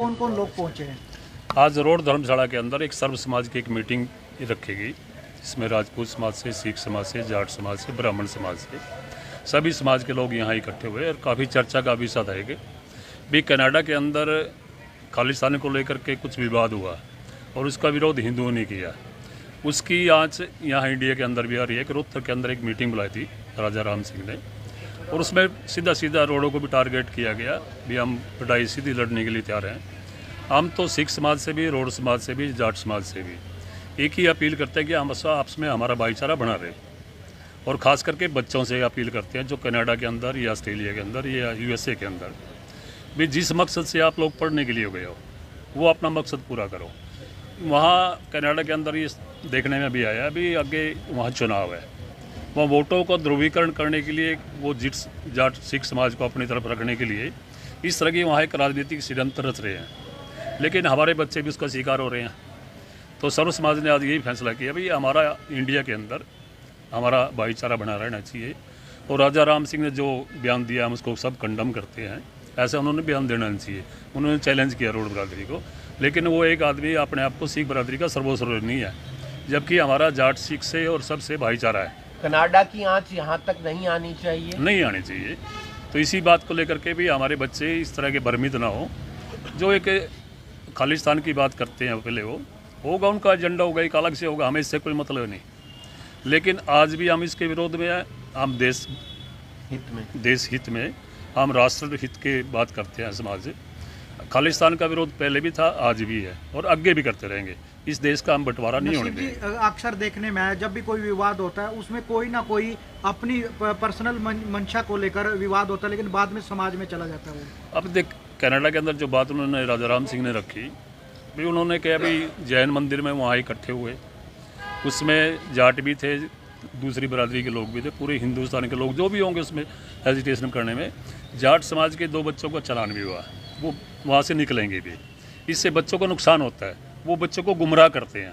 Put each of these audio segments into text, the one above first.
कौन कौन लोग पहुंचे हैं? आज रोड धर्मशाला के अंदर एक सर्व समाज की एक मीटिंग रखी गई। इसमें राजपूत समाज से, सिख समाज से, जाट समाज से, ब्राह्मण समाज से सभी समाज के लोग यहाँ इकट्ठे हुए और काफ़ी चर्चा का विषय था कि भी कनाडा के अंदर खालिस्तान को लेकर के कुछ विवाद हुआ और उसका विरोध हिंदुओं ने किया। उसकी आज यहाँ इंडिया के अंदर भी आ रही है कि रोहतक के अंदर एक मीटिंग बुलाई थी राजा राम सिंह ने, और उसमें सीधा सीधा रोडों को भी टारगेट किया गया भी हम लड़ाई सीधी लड़ने के लिए तैयार हैं। हम तो सिख समाज से भी, रोड समाज से भी, जाट समाज से भी एक ही अपील करते हैं कि हम आपस में हमारा भाईचारा बना रहे, और ख़ास करके बच्चों से अपील करते हैं जो कनाडा के अंदर या ऑस्ट्रेलिया के अंदर या यूएसए के अंदर भी जिस मकसद से आप लोग पढ़ने के लिए गए हो वो अपना मकसद पूरा करो। वहाँ कनाडा के अंदर ये देखने में भी आया भी आगे वहाँ चुनाव है, वहाँ वोटों को ध्रुवीकरण करने के लिए वो जिस जाट सिख समाज को अपनी तरफ रखने के लिए इस तरह की वहाँ एक राजनीतिक षड्यंत्र रच रहे हैं, लेकिन हमारे बच्चे भी उसका शिकार हो रहे हैं। तो सर्व समाज ने आज यही फैसला किया भाई हमारा इंडिया के अंदर हमारा भाईचारा बना रहना चाहिए, और राजा राम सिंह ने जो बयान दिया हम उसको सब कंडम करते हैं, ऐसा उन्होंने बयान देना नहीं चाहिए। उन्होंने चैलेंज किया रोड बरादरी को, लेकिन वो एक आदमी अपने आप को सिख बरादरी का सर्वोच्च नहीं है, जबकि हमारा जाट सिख से और सबसे भाईचारा है। कनाडा की आंच यहाँ तक नहीं आनी चाहिए, नहीं आनी चाहिए। तो इसी बात को लेकर के भी हमारे बच्चे इस तरह के भ्रमित ना हो, जो एक खालिस्तान की बात करते हैं पहले वो होगा, उनका एजेंडा होगा, एक अलग से होगा, हमें इससे कोई मतलब नहीं। लेकिन आज भी हम इसके विरोध में हैं। हम देश हित में हम राष्ट्र हित की बात करते हैं। समाज से खालिस्तान का विरोध पहले भी था, आज भी है और आगे भी करते रहेंगे। इस देश का हम बंटवारा नहीं होने देंगे। अक्सर देखने में है जब भी कोई विवाद होता है उसमें कोई ना कोई अपनी पर्सनल मंशा को लेकर विवाद होता है, लेकिन बाद में समाज में चला जाता है वो। अब देख कनाडा के अंदर जो बात उन्होंने राजा राम सिंह ने रखी भी, उन्होंने कहा भाई जैन मंदिर में वहाँ इकट्ठे हुए, उसमें जाट भी थे, दूसरी बरादरी के लोग भी थे, पूरे हिंदुस्तान के लोग जो भी होंगे उसमें हेजिटेशन करने में। जाट समाज के 2 बच्चों का चालान भी हुआ, वो वहाँ से निकलेंगे भी। इससे बच्चों को नुकसान होता है, वो बच्चों को गुमराह करते हैं,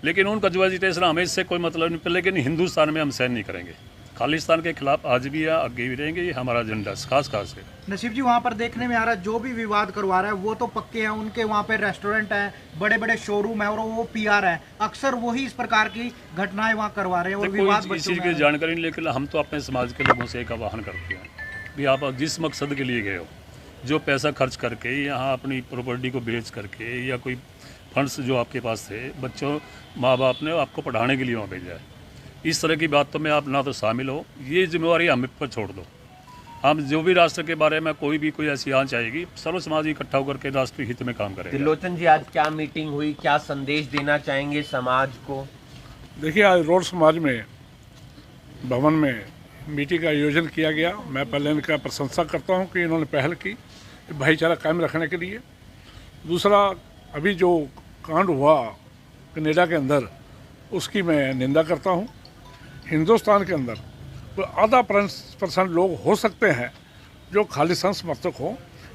लेकिन उनका जो एजिटेशन हमें इससे कोई मतलब नहीं। लेकिन हिंदुस्तान में हम सहन नहीं करेंगे। खालिस्तान के खिलाफ आज भी है, आगे भी रहेंगे। ये हमारा एजेंडा खास है। नसीब जी, वहाँ पर देखने में आ रहा है जो भी विवाद करवा रहा है वो तो पक्के हैं, उनके वहाँ पे रेस्टोरेंट है, बड़े बड़े शोरूम है और वो पीआर है, अक्सर वही इस प्रकार की घटनाएं वहाँ करवा रहे हैं और विवाद इस चीज़ की जानकारी नहीं। लेकिन हम तो अपने समाज के लोगों से एक आह्वान करते हैं भी आप जिस मकसद के लिए गए हो, जो पैसा खर्च करके यहाँ अपनी प्रॉपर्टी को बेच करके या कोई फंड्स जो आपके पास थे, बच्चों माँ बाप ने आपको पढ़ाने के लिए वहाँ भेजा है, इस तरह की बातों में आप ना तो शामिल हो। ये जिम्मेवारी हम पर छोड़ दो। हम जो भी राष्ट्र के बारे में कोई ऐसी आंच आएगी, सर्व समाज इकट्ठा होकर के राष्ट्रीय हित में काम करेगा। त्रिलोचन जी, आज क्या मीटिंग हुई, क्या संदेश देना चाहेंगे समाज को? देखिए, आज रोड समाज में भवन में मीटिंग का आयोजन किया गया। मैं पहले इनका प्रशंसा करता हूं कि इन्होंने पहल की भाईचारा कायम रखने के लिए। दूसरा, अभी जो कांड हुआ कनाडा के अंदर, उसकी मैं निंदा करता हूं। हिंदुस्तान के अंदर तो आधा % लोग हो सकते हैं जो खालिस्तान समर्थक हों।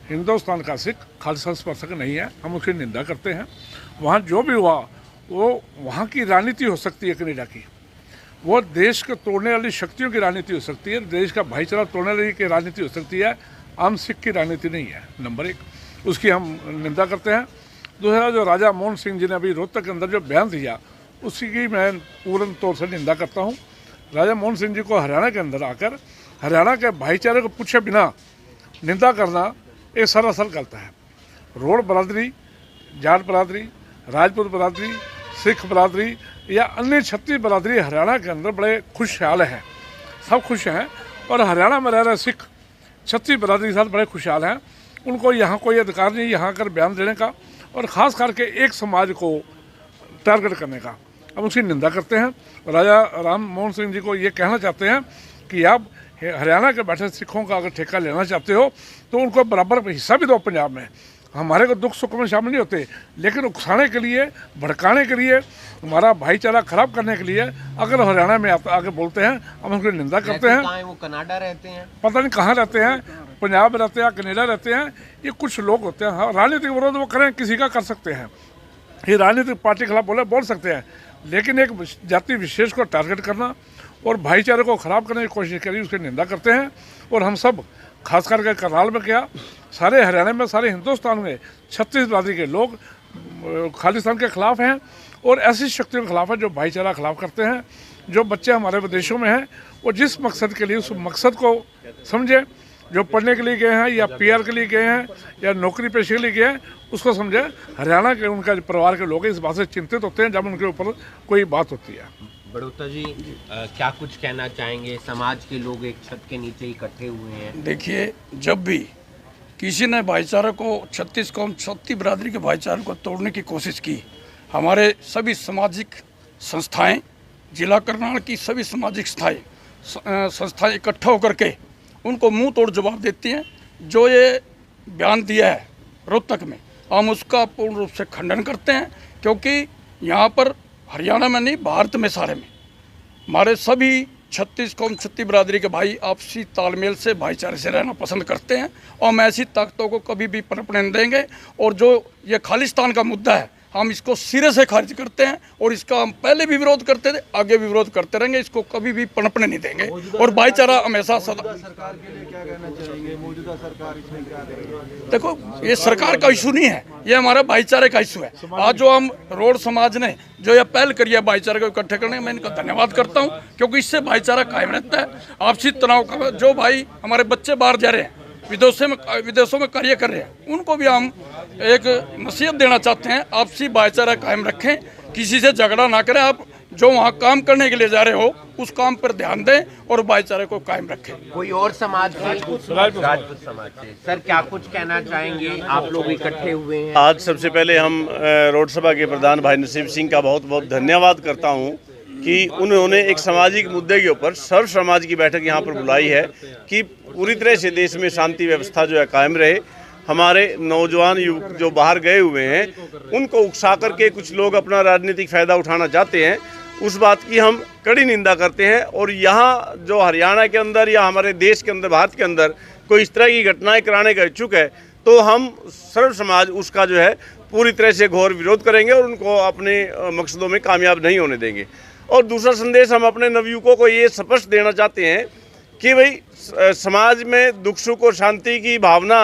हिंदुस्तान का सिख खालिस्तान समर्थक नहीं है, हम उसकी निंदा करते हैं। वहाँ जो भी हुआ वो वहाँ की राजनीति हो सकती है कनाडा की, वो देश को तोड़ने वाली शक्तियों की राजनीति हो सकती है, देश का भाईचारा तोड़ने वाली की राजनीति हो सकती है। आम सिख की राजनीति नहीं है। नंबर 1, उसकी हम निंदा करते हैं। दूसरा, जो राजा मोहन सिंह जी ने अभी रोहतक के अंदर जो बयान दिया, उसी की मैं पूर्ण तौर से निंदा करता हूँ। राजा मोहन सिंह जी को हरियाणा के अंदर आकर हरियाणा के भाईचारे को पूछे बिना निंदा करना एक सरासर गलत है। रोड बरादरी, जाट बरादरी, राजपूत बरादरी, सिख बरादरी या अन्य 36 बरादरी हरियाणा के अंदर बड़े खुशहाल हैं, सब खुश हैं। और हरियाणा में रह रहे सिख 36 बरादरी के साथ बड़े खुशहाल हैं। उनको यहाँ कोई अधिकार नहीं यहाँ आकर बयान देने का, और ख़ास करके एक समाज को टारगेट करने का। हम उसकी निंदा करते हैं। राजा राम मोहन सिंह जी को ये कहना चाहते हैं कि आप हरियाणा के बैठे सिखों का अगर ठेका लेना चाहते हो तो उनको बराबर हिस्सा भी दो पंजाब में। हमारे को दुख सुख में शामिल नहीं होते, लेकिन उकसाने के लिए, भड़काने के लिए, हमारा भाईचारा खराब करने के लिए अगर हरियाणा में आगे बोलते हैं, हम उनकी निंदा करते हैं। वो कनाडा रहते हैं, पता नहीं कहाँ रहते हैं, पंजाब रहते हैं, कनाडा रहते हैं। ये कुछ लोग होते हैं, हाँ, राजनीतिक विरोध वो करें, किसी का कर सकते हैं, ये राजनीतिक पार्टी के खिलाफ बोल सकते हैं, लेकिन एक जाति विशेष को टारगेट करना और भाईचारे को ख़राब करने की कोशिश करी, उसकी निंदा करते हैं। और हम सब खास करके करनाल में क्या, सारे हरियाणा में, सारे हिंदुस्तान में 36 बिरादरी के लोग खालिस्तान के खिलाफ हैं और ऐसी शक्तियों के खिलाफ हैं जो भाईचारा खिलाफ करते हैं। जो बच्चे हमारे विदेशों में हैं वो जिस मकसद के लिए, उस मकसद को समझे, जो पढ़ने के लिए गए हैं या पीआर के लिए गए हैं या नौकरी पेशे के लिए गए हैं, उसको समझे। हरियाणा के उनका जो परिवार के लोग हैं इस बात से चिंतित होते हैं जब उनके ऊपर कोई बात होती है। बड़ोता जी क्या कुछ कहना चाहेंगे? समाज के लोग एक छत के नीचे इकट्ठे हुए हैं। देखिए, जब भी किसी ने भाईचारा को 36 कौम 36 बिरादरी के भाईचारे को तोड़ने की कोशिश की, हमारे सभी सामाजिक संस्थाएं, जिला करनाल की सभी सामाजिक संस्थाएं इकट्ठा होकर के उनको मुंह तोड़ जवाब देती हैं। जो ये बयान दिया है रोहतक में, हम उसका पूर्ण रूप से खंडन करते हैं, क्योंकि यहाँ पर हरियाणा में नहीं, भारत में सारे में हमारे सभी 36 कौम 36 बिरादरी के भाई आपसी तालमेल से, भाईचारे से रहना पसंद करते हैं और हम ऐसी ताकतों को कभी भी पनपने नहीं देंगे। और जो ये खालिस्तान का मुद्दा है, हम इसको सिरे से खारिज करते हैं और इसका हम पहले भी विरोध करते थे, आगे भी विरोध करते रहेंगे। इसको कभी भी पनपने नहीं देंगे और भाईचारा हमेशा सदा। सरकार के लिए क्या कहना चाहेंगे? मौजूदा सरकार इसमें क्या करेगी? देखो, ये सरकार का इशू नहीं है, ये हमारा भाईचारे का इशू है। आज जो हम रोड समाज ने जो ये पहल करी है भाईचारे को इकट्ठे करने, मैं इनका धन्यवाद करता हूँ, क्योंकि इससे भाईचारा कायम रहता है। आपसी तनाव का जो भाई हमारे बच्चे बाहर जा रहे हैं, विदेशों में कार्य कर रहे हैं, उनको भी हम एक नसीहत देना चाहते हैं, आपसी भाईचारा कायम रखें, किसी से झगड़ा ना करें। आप जो वहाँ काम करने के लिए जा रहे हो उस काम पर ध्यान दें और भाईचारे को कायम रखें। कोई और समाज से? राजपूत समाज से। सर क्या कुछ कहना चाहेंगे? आप लोग इकट्ठे हुए हैं आज। सबसे पहले हम रोड सभा के प्रधान भाई नसीब सिंह का बहुत बहुत धन्यवाद करता हूँ कि उन्होंने एक सामाजिक मुद्दे के ऊपर सर्व समाज की बैठक यहाँ पर बुलाई है कि पूरी तरह से देश में शांति व्यवस्था जो है कायम रहे। हमारे नौजवान युवक जो बाहर गए हुए हैं उनको उकसा करके कुछ लोग अपना राजनीतिक फ़ायदा उठाना चाहते हैं, उस बात की हम कड़ी निंदा करते हैं। और यहाँ जो हरियाणा के अंदर या हमारे देश के अंदर, भारत के अंदर कोई इस तरह की घटनाएं कराने का इच्छुक है तो हम सर्व समाज उसका जो है पूरी तरह से घोर विरोध करेंगे और उनको अपने मकसदों में कामयाब नहीं होने देंगे। और दूसरा संदेश हम अपने नवयुवकों को ये स्पष्ट देना चाहते हैं कि भाई समाज में दुख सुख और शांति की भावना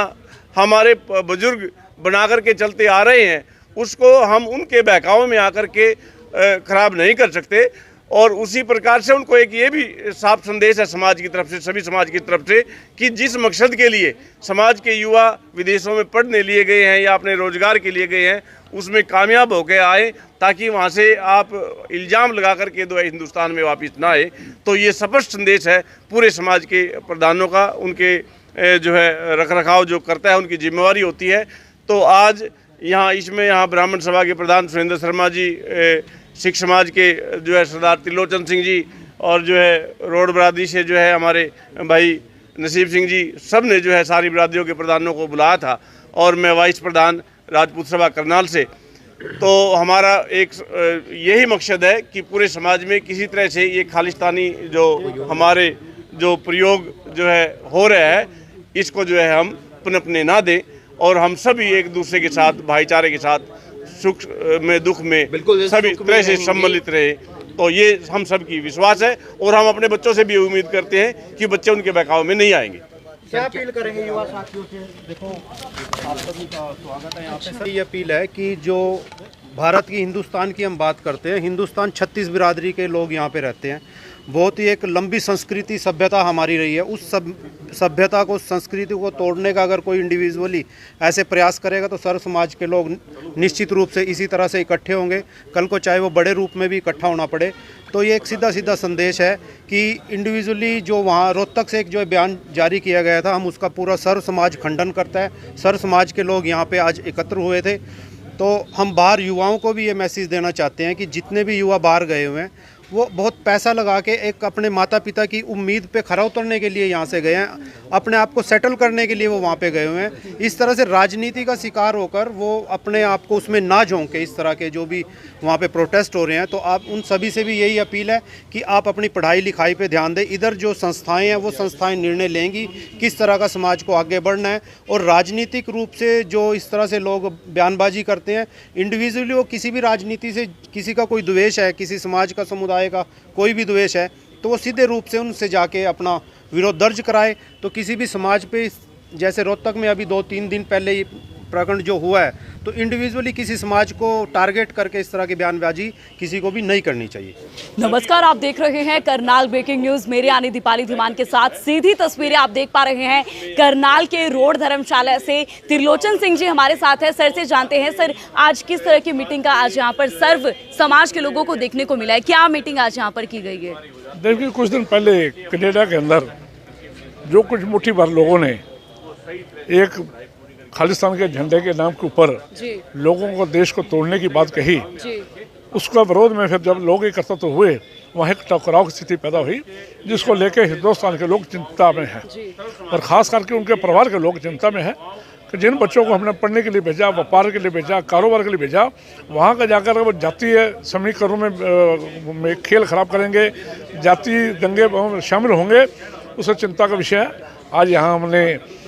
हमारे बुजुर्ग बना करके चलते आ रहे हैं, उसको हम उनके बहकावे में आकर के खराब नहीं कर सकते। और उसी प्रकार से उनको एक ये भी साफ संदेश है समाज की तरफ से, सभी समाज की तरफ से, कि जिस मकसद के लिए समाज के युवा विदेशों में पढ़ने लिए गए हैं या अपने रोजगार के लिए गए हैं उसमें कामयाब होकर आए, ताकि वहाँ से आप इल्ज़ाम लगा करके दो हिंदुस्तान में वापस ना आए। तो ये स्पष्ट संदेश है पूरे समाज के प्रधानों का, उनके जो है रखरखाव जो करता है उनकी जिम्मेवारी होती है। तो आज यहाँ ब्राह्मण सभा के प्रधान सुरेंद्र शर्मा जी, सिख समाज के जो है सरदार त्रिलोचन सिंह जी और जो है रोड बिरादरी से जो है हमारे भाई नसीब सिंह जी, सब ने जो है सारी बिरादरियों के प्रधानों को बुलाया था और मैं वाइस प्रधान राजपूत सभा करनाल से। तो हमारा एक यही मकसद है कि पूरे समाज में किसी तरह से ये खालिस्तानी जो हमारे जो प्रयोग जो है हो रहा है इसको जो है हम पनपने ना दें और हम सभी एक दूसरे के साथ भाईचारे के साथ सुख में दुख में सभी तरह से सम्मिलित रहे। तो ये हम सब की विश्वास है और हम अपने बच्चों से भी उम्मीद करते हैं कि बच्चे उनके बहकाव में नहीं आएंगे। क्या अपील करेंगे युवा साथियों से? देखो, आप सभी का स्वागत है यहाँ पे। ये अपील है कि जो भारत की, हिंदुस्तान की हम बात करते हैं, हिंदुस्तान 36 बिरादरी के लोग यहाँ पे रहते हैं। बहुत ही एक लंबी संस्कृति सभ्यता हमारी रही है। उस सभ्यता को, संस्कृति को तोड़ने का अगर कोई इंडिविजुअली ऐसे प्रयास करेगा तो सर्व समाज के लोग निश्चित रूप से इसी तरह से इकट्ठे होंगे, कल को चाहे वो बड़े रूप में भी इकट्ठा होना पड़े। तो ये एक सीधा संदेश है कि इंडिविजुअली जो वहाँ रोहतक से एक जो बयान जारी किया गया था, हम उसका पूरा सर्व समाज खंडन करता है। सर्व समाज के लोग यहाँ पे आज एकत्र हुए थे। तो हम बाहर युवाओं को भी ये मैसेज देना चाहते हैं कि जितने भी युवा बाहर गए हुए हैं वो बहुत पैसा लगा के एक अपने माता पिता की उम्मीद पे खरा उतरने के लिए यहाँ से गए हैं, अपने आप को सेटल करने के लिए वो वहाँ पे गए हुए हैं। इस तरह से राजनीति का शिकार होकर वो अपने आप को उसमें ना झोंके, इस तरह के जो भी वहाँ पे प्रोटेस्ट हो रहे हैं। तो आप उन सभी से भी यही अपील है कि आप अपनी पढ़ाई लिखाई पे ध्यान दें। इधर जो संस्थाएँ हैं वो संस्थाएँ निर्णय लेंगी किस तरह का समाज को आगे बढ़ना है। और राजनीतिक रूप से जो इस तरह से लोग बयानबाजी करते हैं, इंडिविजुअली वो किसी भी राजनीति से किसी का कोई द्वेष है, किसी समाज का, समुदाय का कोई भी द्वेष है, तो वो सीधे रूप से उनसे जाके अपना विरोध दर्ज कराए। तो किसी भी समाज पे, जैसे रोहतक में अभी 2-3 दिन पहले ये प्रकरण जो हुआ है, तो इंडिविजुअली किसी समाज को टारगेट करके इस तरह की बयानबाजी किसी को भी नहीं करनी चाहिए। नमस्कार, आप देख रहे हैं करनाल ब्रेकिंग न्यूज। मेरे यानी दीपाली धीमान के साथ सीधी तस्वीरें आप देख पा रहे हैं करनाल के रोड धर्मशाला से। त्रिलोचन सिंह जी हमारे साथ है। सर से जानते हैं, सर आज किस तरह की मीटिंग का आज यहाँ पर सर्व समाज के लोगों को देखने को मिला है, क्या मीटिंग आज यहाँ पर की गई है? देखिए, कुछ दिन पहले कनाडा के अंदर जो कुछ मुट्ठी भर लोगों ने एक खालिस्तान के झंडे के नाम के ऊपर लोगों को, देश को तोड़ने की बात कही, उसका विरोध में फिर जब लोग इकट्ठा तो हुए, वहाँ एक टकराव की स्थिति पैदा हुई, जिसको लेकर हिंदुस्तान के लोग चिंता में हैं और ख़ास करके उनके परिवार के लोग चिंता में हैं कि जिन बच्चों को हमने पढ़ने के लिए भेजा, व्यापार के लिए भेजा, कारोबार के लिए भेजा, वहाँ का जाकर वो जातीय समीकरणों में खेल खराब करेंगे, जातीय दंगे में शामिल होंगे, उससे चिंता का विषय है। आज यहाँ हमने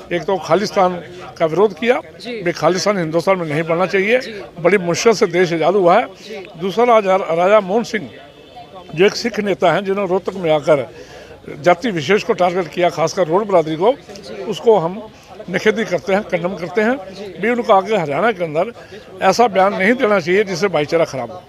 एक तो खालिस्तान का विरोध किया, भाई खालिस्तान हिंदुस्तान में नहीं बनना चाहिए, बड़ी मुश्किल से देश आज़ाद हुआ है। दूसरा, राजा मोहन सिंह जो एक सिख नेता हैं, जिन्होंने रोहतक में आकर जाति विशेष को टारगेट किया, खासकर रोड बरादरी को, उसको हम निषेध करते हैं, कंडम करते हैं। भी उनको आगे हरियाणा के अंदर ऐसा बयान नहीं देना चाहिए जिससे भाईचारा खराब हो।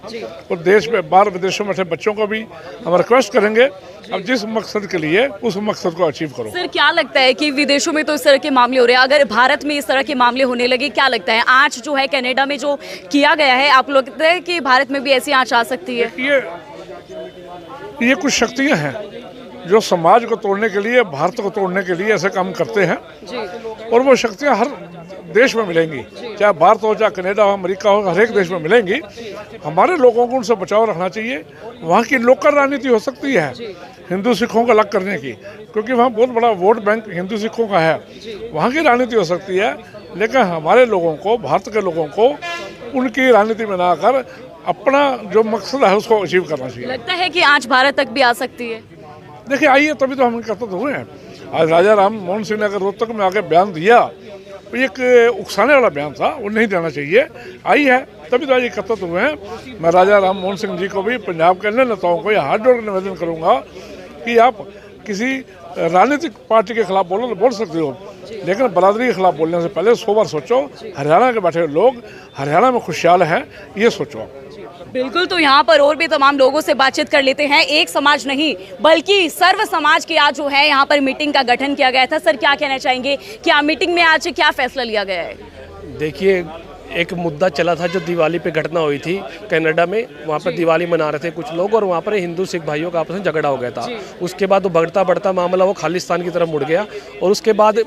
और देश में बाहर विदेशों में बैठे बच्चों को भी हम रिक्वेस्ट करेंगे, अब जिस मकसद के लिए उस मकसद को अचीव करो। सर, क्या लगता है कि विदेशों में तो इस तरह के मामले हो रहे हैं, अगर भारत में इस तरह के मामले होने लगे, क्या लगता है आज जो है कनाडा में जो किया गया है, आप लोग लगता है कि भारत में भी ऐसी आंच आ सकती है? ये कुछ शक्तियाँ हैं जो समाज को तोड़ने के लिए, भारत को तोड़ने के लिए ऐसे काम करते हैं, और वो शक्तियाँ हर देश में मिलेंगी, चाहे भारत हो, चाहे कनाडा हो, अमेरिका हो, हर एक देश में मिलेंगी। हमारे लोगों को उनसे बचाव रखना चाहिए। वहाँ की लोकल राजनीति हो सकती है हिंदू सिखों को अलग करने की, क्योंकि वहाँ बहुत बड़ा वोट बैंक हिंदू सिखों का है, वहाँ की राजनीति हो सकती है, लेकिन हमारे लोगों को, भारत के लोगों को उनकी राजनीति में ना कर अपना जो मकसद है उसको अचीव करना चाहिए। लगता है कि आज भारत तक भी आ सकती है? देखिए, आइए, तभी तो हम इकट्ठा तो हुए हैं। आज राजा राम मोहन सिंह ने अगर रोहतक में आके बयान दिया, तो एक उकसाने वाला बयान था, वो नहीं देना चाहिए। आई है तभी तो आज इकट्ठा तो हुए हैं। मैं राजा राम मोहन सिंह जी को भी, पंजाब के अन्य नेताओं को यह हाथ जोड़ कर निवेदन करूँगा कि आप किसी राजनीतिक पार्टी के खिलाफ बोलो तो बोल सकते हो, लेकिन बरादरी के खिलाफ बोलने से पहले 100 बार सोचो। हरियाणा के बैठे लोग हरियाणा में खुशहाल हैं, ये सोचो। बिल्कुल, तो यहाँ पर और भी तमाम लोगों से बातचीत कर लेते हैं। एक समाज नहीं बल्कि सर्व समाज की आज जो है यहाँ पर मीटिंग का गठन किया गया था। सर, क्या कहना चाहेंगे, क्या मीटिंग में आज क्या फैसला लिया गया है? देखिए, एक मुद्दा चला था जो दिवाली पे घटना हुई थी कनाडा में, वहाँ पर दिवाली मना रहे थे कुछ लोग और वहाँ पर हिंदू सिख भाइयों का आपस में झगड़ा हो गया था। उसके बाद वो बढ़ता बढ़ता मामला वो खालिस्तान की तरफ मुड़ गया और उसके बाद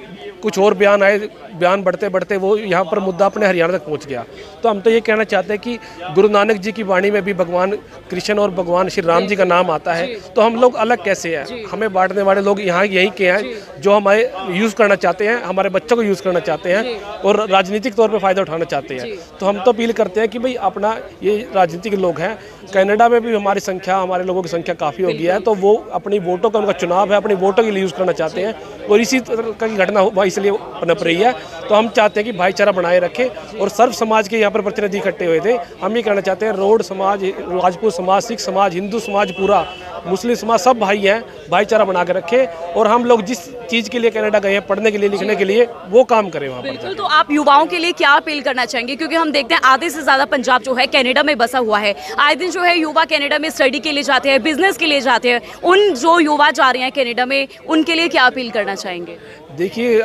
कुछ और बयान आए, बयान बढ़ते बढ़ते वो यहाँ पर मुद्दा अपने हरियाणा तक पहुँच गया। तो हम तो ये कहना चाहते हैं कि गुरु नानक जी की वाणी में भी भगवान कृष्ण और भगवान श्री राम जी का नाम आता है, तो हम लोग अलग कैसे हैं? हमें बांटने वाले लोग यहाँ यही के हैं जो हमारे यूज़ करना चाहते हैं, हमारे बच्चों को यूज़ करना चाहते हैं और राजनीतिक तौर पर फ़ायदा उठाना चाहते हैं। तो हम तो अपील करते हैं कि भाई अपना ये राजनीतिक लोग हैं, कनाडा में भी हमारी संख्या, हमारे लोगों की संख्या काफ़ी हो गई है, तो वो अपनी वोटों का, उनका चुनाव है, अपनी वोटों के लिए यूज़ करना चाहते हैं और इसी तरह की घटना हुआ इसलिए पनप रही है। तो हम चाहते हैं कि भाईचारा बनाए रखें और सर्व समाज के यहाँ पर प्रतिनिधि इकट्ठे हुए थे। हम ये कहना चाहते हैं, रोड समाज, राजपूत समाज, सिख समाज, हिंदू समाज, पूरा मुस्लिम समाज, सब भाई हैं, भाईचारा बना के रखें और हम लोग जिस चीज़ के लिए कनाडा गए हैं, पढ़ने के लिए, लिखने के लिए, वो काम करें वहाँ पर। बिल्कुल, तो आप युवाओं के लिए क्या अपील करना चाहेंगे, क्योंकि हम देखते हैं आधे से ज़्यादा पंजाब जो है कनाडा में बसा हुआ है, आए दिन जो है युवा कनाडा में स्टडी के लिए जाते हैं, बिजनेस के लिए जाते हैं, उन जो युवा जा रहे हैं कनाडा में, उनके लिए क्या अपील करना चाहेंगे? देखिए,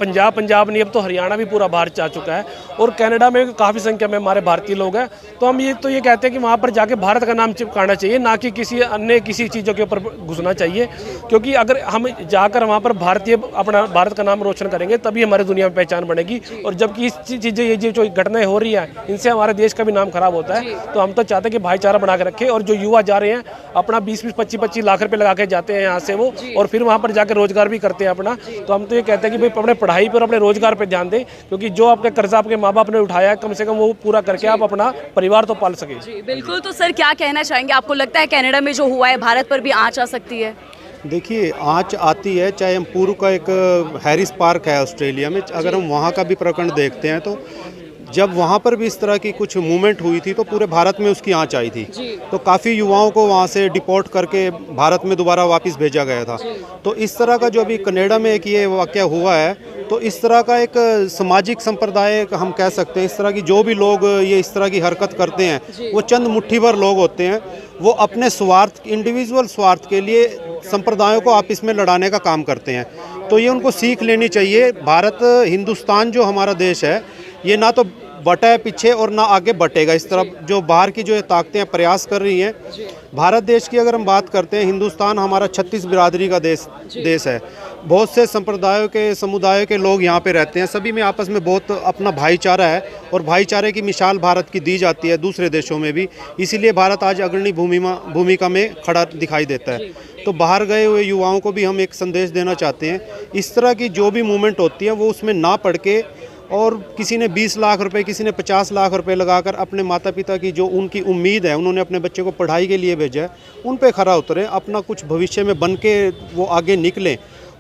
पंजाब नहीं, अब तो हरियाणा भी पूरा बाहर जा चुका है और कनाडा में काफ़ी संख्या में हमारे भारतीय लोग हैं। तो हम ये कहते हैं कि वहाँ पर जाके भारत का नाम चिपकाना चाहिए, ना कि किसी चीज़ों के ऊपर घुसना चाहिए, क्योंकि अगर हम जाकर वहाँ पर अपना भारत का नाम रोशन करेंगे तभी हमारी दुनिया में पहचान बनेगी। और जबकि इस चीज़ें, ये जो घटनाएं हो रही हैं, इनसे हमारे देश का भी नाम खराब होता है। तो हम तो चाहते हैं कि भाईचारा बना के रखें और जो युवा जा रहे हैं अपना 20-20, 25-25 लाख रुपये लगा के जाते हैं यहाँ से वो, और फिर वहाँ पर जाकर रोजगार भी करते हैं अपना। तो हम तो ये कहते हैं कि भाई अपने पढ़ाई पर, अपने रोजगार पर ध्यान दें, क्योंकि जो आपका कर्जा आपके माँ बाप ने उठाया है, कम से कम वो पूरा करके आप अपना परिवार तो पाल सके। बिल्कुल, तो सर क्या कहना चाहेंगे, आपको लगता है कनाडा में जो हुआ है भारत पर भी आंच आ सकती है? देखिए, आंच आती है, चाहे हम पूर्व का एक हैरिस पार्क है ऑस्ट्रेलिया में, अगर हम वहाँ का भी प्रकरण देखते हैं तो जब वहाँ पर भी इस तरह की कुछ मूवमेंट हुई थी तो पूरे भारत में उसकी आँच आई थी। तो काफ़ी युवाओं को वहाँ से डिपोर्ट करके भारत में दोबारा वापस भेजा गया था। तो इस तरह का जो अभी कनाडा में एक ये वाक़या हुआ है, तो इस तरह का एक सामाजिक संप्रदाय हम कह सकते हैं, इस तरह की जो भी लोग ये इस तरह की हरकत करते हैं वो चंद मुट्ठी भर लोग होते हैं। वो अपने स्वार्थ, इंडिविजुअल स्वार्थ के लिए संप्रदायों को आपस में लड़ाने का काम करते हैं। तो ये उनको सीख लेनी चाहिए। भारत, हिंदुस्तान जो हमारा देश है, ये ना तो बटा है पीछे और ना आगे बटेगा। इस तरफ जो बाहर की जो ताकतें प्रयास कर रही हैं, भारत देश की अगर हम बात करते हैं, हिंदुस्तान हमारा 36 बिरादरी का देश है। बहुत से संप्रदायों के, समुदायों के लोग यहाँ पे रहते हैं। सभी में आपस में बहुत अपना भाईचारा है और भाईचारे की मिसाल भारत की दी जाती है दूसरे देशों में भी। इसीलिए भारत आज अग्रणी भूमिका में खड़ा दिखाई देता है। तो बाहर गए हुए युवाओं को भी हम एक संदेश देना चाहते हैं, इस तरह की जो भी मूवमेंट होती है वो उसमें ना पड़ के, और किसी ने 20 लाख रुपए, किसी ने 50 लाख रुपए लगाकर अपने माता पिता की जो उनकी उम्मीद है, उन्होंने अपने बच्चे को पढ़ाई के लिए भेजा है, उन पे खरा उतरें, अपना कुछ भविष्य में बन के वो आगे निकलें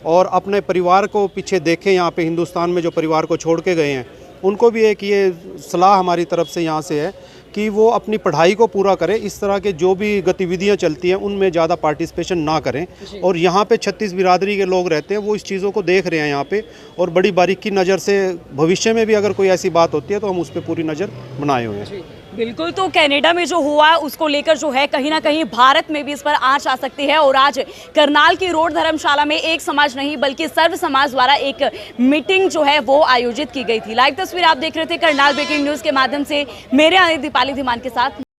और अपने परिवार को पीछे देखें। यहाँ पे हिंदुस्तान में जो परिवार को छोड़ के गए हैं, उनको भी एक ये सलाह हमारी तरफ से यहाँ से है कि वो अपनी पढ़ाई को पूरा करें। इस तरह के जो भी गतिविधियां चलती हैं उनमें ज़्यादा पार्टिसिपेशन ना करें। और यहाँ पे 36 बिरादरी के लोग रहते हैं, वो इस चीज़ों को देख रहे हैं यहाँ पे, और बड़ी बारीकी नज़र से भविष्य में भी अगर कोई ऐसी बात होती है तो हम उस पर पूरी नज़र बनाए हुए हैं। बिल्कुल, तो कनाडा में जो हुआ उसको लेकर जो है कहीं ना कहीं भारत में भी इस पर आंच आ सकती है। और आज करनाल की रोड धर्मशाला में एक समाज नहीं बल्कि सर्व समाज द्वारा एक मीटिंग जो है वो आयोजित की गई थी। लाइव तस्वीर आप देख रहे थे करनाल ब्रेकिंग न्यूज़ के माध्यम से। मेरे आने दीपाली धीमान के साथ।